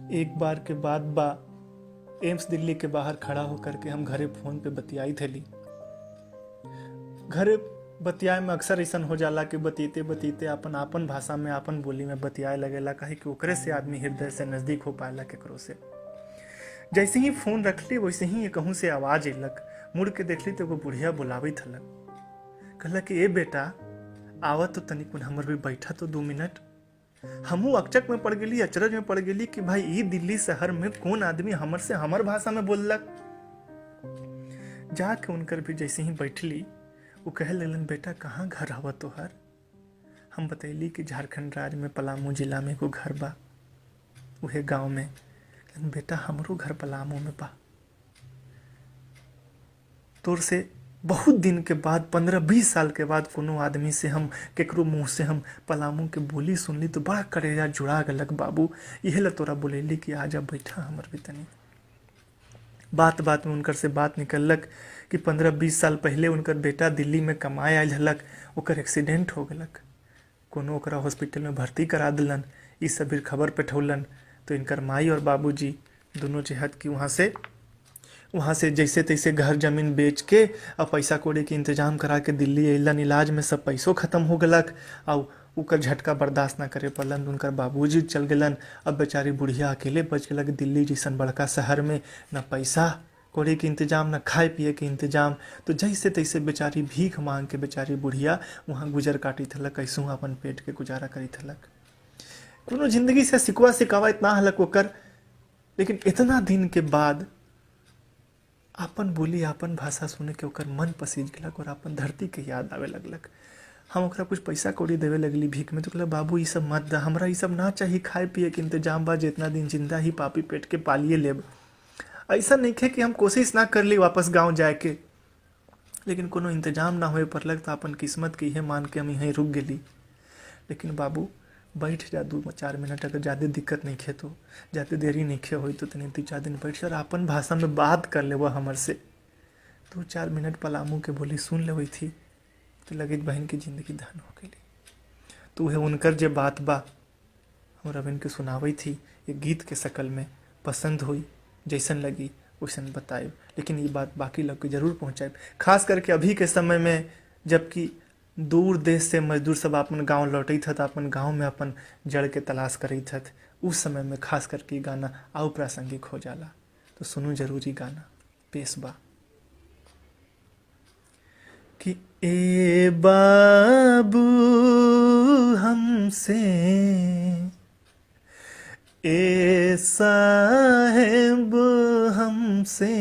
एक बार के बाद बा एम्स दिल्ली के बाहर खड़ा होकर के हम घरे फोन पे बतियाई थेली। घरे बतियाए में अक्सर ऐसा हो जाला कि बतीते बतीते अपन आपन भाषा में आपन बोली में बतियाए लगेला, काहे कि ओकरे से आदमी हृदय से नजदीक हो पाएला केकरो से। जैसे ही फोन रखली वैसे ही ये कहूँ से आवाज अयलक। मुड़ के देखली तो एगो बुढ़िया बुलावी थलक। कहला कि ए बेटा आवत तो तनिक हमर भी बैठा तो 2 मिनट। हमू अचक में पड़ गेली, अचरज में पड़ गेली कि भाई ई दिल्ली शहर में कौन आदमी हमर से हमर भाषा में बोललक। जाके उनकर भी जैसे ही बैठली वो कह लगलन बेटा कहाँ घर हवा तोहर। हम बतैली कि झारखंड राज्य में पलामू जिला में एगो घर बा, उहे गांव में। बेटा हमरो घर पलामू में बा। तोर से बहुत दिन के बाद 15-20 साल के बाद कोनो आदमी से हम केकरो मुंह से हम पलामू के बोली सुनली तो बड़ा करेजा जुड़ा गलक बाबू। इहे ला तोरा बोलेली कि आजा बैठा हमर भी तनी। बात बात में उनकर से बात निकलक कि 15-20 साल पहले उनकर बेटा दिल्ली में कमाए आयल हलक, ओकर एक्सीडेंट हो गलक। कोनो ओकरा हॉस्पिटल में भर्ती करा दिलन। ई सब भी खबर पेठौलन तो इनकर माई और बाबूजी दोनों चाहत कि वहाँ से जैसे तैसे घर जमीन बेच के और पैसा कौड़ी के इंतजाम करा के दिल्ली अइलन। इलाज में सब पैसों खत्म हो गलक और उकर झटका बर्दाश्त ना करे पड़लन। उनकर बाबूजी चल गलन। अब बेचारी बुढ़िया अकेले बच गलक दिल्ली जैसन बड़का शहर में, ना पैसा कौड़ी के इंतजाम ना खाए पिए के इंतजाम। तो जैसे तैसे बेचारी भीख मांग के बेचारी बुढ़िया वहाँ गुजर काटी थलक, कैसू अपन पेट के गुजारा करी थलक। कोनो जिंदगी से सिकवा सिकावा इतना हलक ओकर, लेकिन इतना दिन के बाद आपन बोली आपन भाषा सुने के ओकर मन पसीज गलक और आपन धरती के याद आवे लगलक। हम ओकरा कुछ पैसा कौड़ी देवे लगली भीख में तो कहला बाबू ये सब मत दा, हमरा ये सब ना चाहिए। खाए पिए के इंतजाम बा, जितना दिन जिंदा ही पापी पेट के पालिए लेब। ऐसा नहीं है कि हम कोशिश ना कर ली वापस गाँव जाए के, लेकिन कोनो इंतजाम ना होए पड़लक तो अपन किस्मत के इहे मान के हम यहीं रुक गेली। लेकिन बाबू बैठ जा 2-4 मिनट, अगर ज़्यादा दिक्कत नहीं खे तो, ज़्यादा देरी नहीं खे हो तो तनी 2-4 दिन बैठ जा और अपन भाषा में बात कर ले वह हमर से। 2-4 मिनट पलामू के बोली सुन ले थी तो लगे बहन की जिंदगी धन हो गई। तो वह उनकर जे बात बा हम रविन के सुनावई थी ये गीत के शकल में। पसंद हुई जैसन लगी वैसन बताए, लेकिन ये बात बाकी लोग के जरूर पहुँचाए। खास करके अभी के समय में जबकि दूर देश से मजदूर सब अपन गांव लौटत हत, अपन गांव में अपन जड़ के तलाश करत हत, उस समय में खास करके गाना आउ प्रासंगिक हो जाला। तो सुनू जरूरी गाना पेश बा कि ए बाबू हमसे, ए साहेब हमसे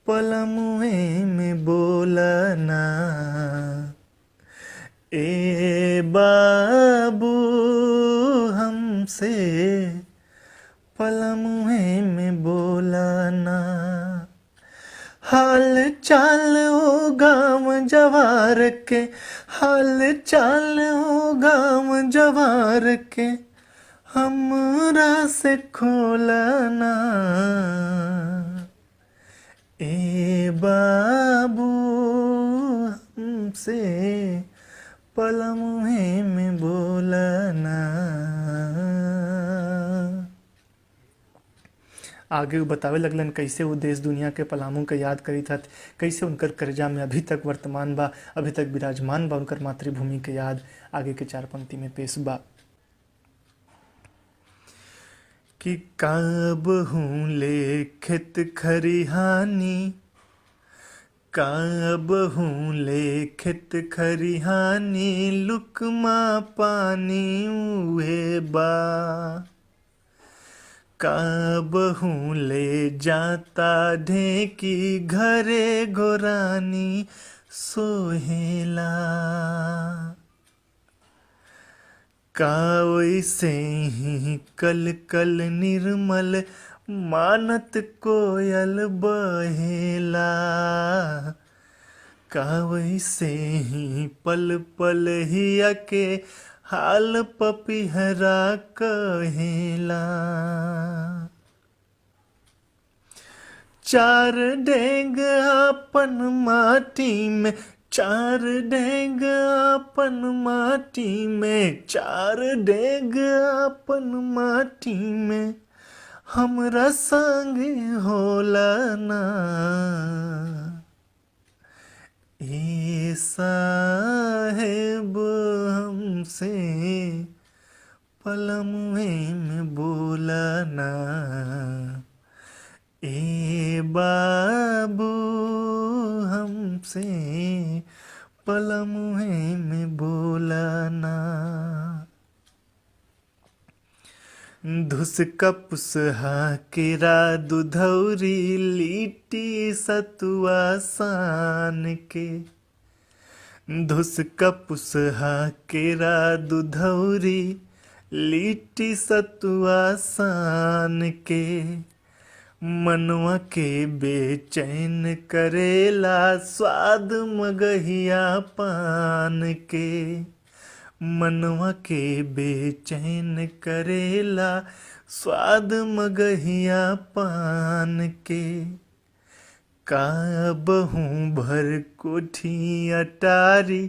पलमुए में बोलना। ए बाबू हमसे पलमुए में बोलना। हाल चाल ओ गाँव जवार के, हाल चाल ओ गाँव जवार के हमरा से खोलना। ए बाबू हमसे पलमुए में बोलना। आगे वो बतावे लगलन कैसे वो देश दुनिया के पलामू के याद करी था, कैसे उनकर कर्जा में अभी तक वर्तमान बा, अभी तक विराजमान बा उनकर मातृभूमि के याद। आगे के 4 पंक्ति में पेश बा कि काब हूँ लेखित खरिहानी, काब हूँ लेखित खरिहानी, लुकमा पानी उहे बा। काब हूँ ले जाता ढेकी घरे गोरानी सोहेला। का वैसे ही कल कल निर्मल मानत कोयल बहेला। का वैसे ही पल पल हिया के हाल पपिहरा कहेला। 4 डेग अपन माटी में, 4 डेग अपन माटी में, 4 डेग अपन माटी में हमरा संगे होला ना। ए साहेब हमसे पलमुए में बोला ना। ए बाबू हमसे पलमुए में बोला ना। धुसका पुसहा केरा दुधौरी लिट्टी सतुआ सान के। धुसका पुसहा केरा दुधौरी लिट्टी सतुआ सान के। मनवा के बेचैन करेला स्वाद मगहिया पान के। मनवा के बेचैन करेला स्वाद मगहिया पान के। काबहूँ भर कोठी अटारी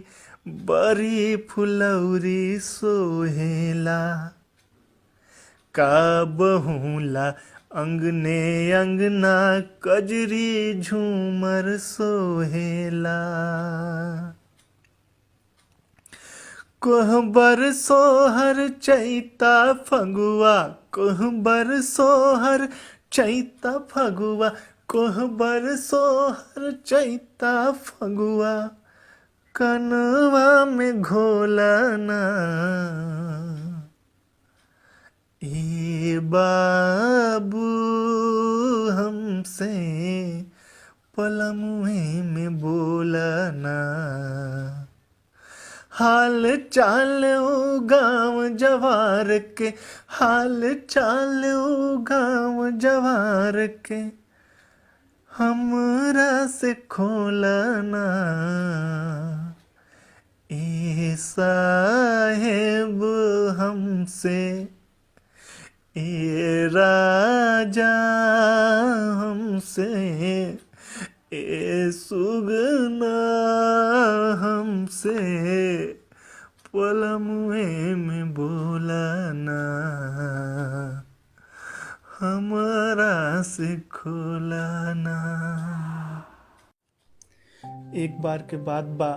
बड़ी फुलौरी सोहेला। काबहूँ ला अंगने अंगना कजरी झूमर सोहेला। कोहबर सोहर चैता फगुआ कोहबर सोहर चैता फगुआ कोहबर सोहर चैता फगुआ कनवा में घोलना। ए बाबू हमसे पलमुए में बोलना। हाल चाल ओ गाँव जवार के हाल चाल ओ गाँव जवार के हमरा से खोलना। ए साहेब हमसे ए राजा हमसे ए सुगना हमसे पलमुए में बोलना। हमारा से खोलना। एक बार के बाद बा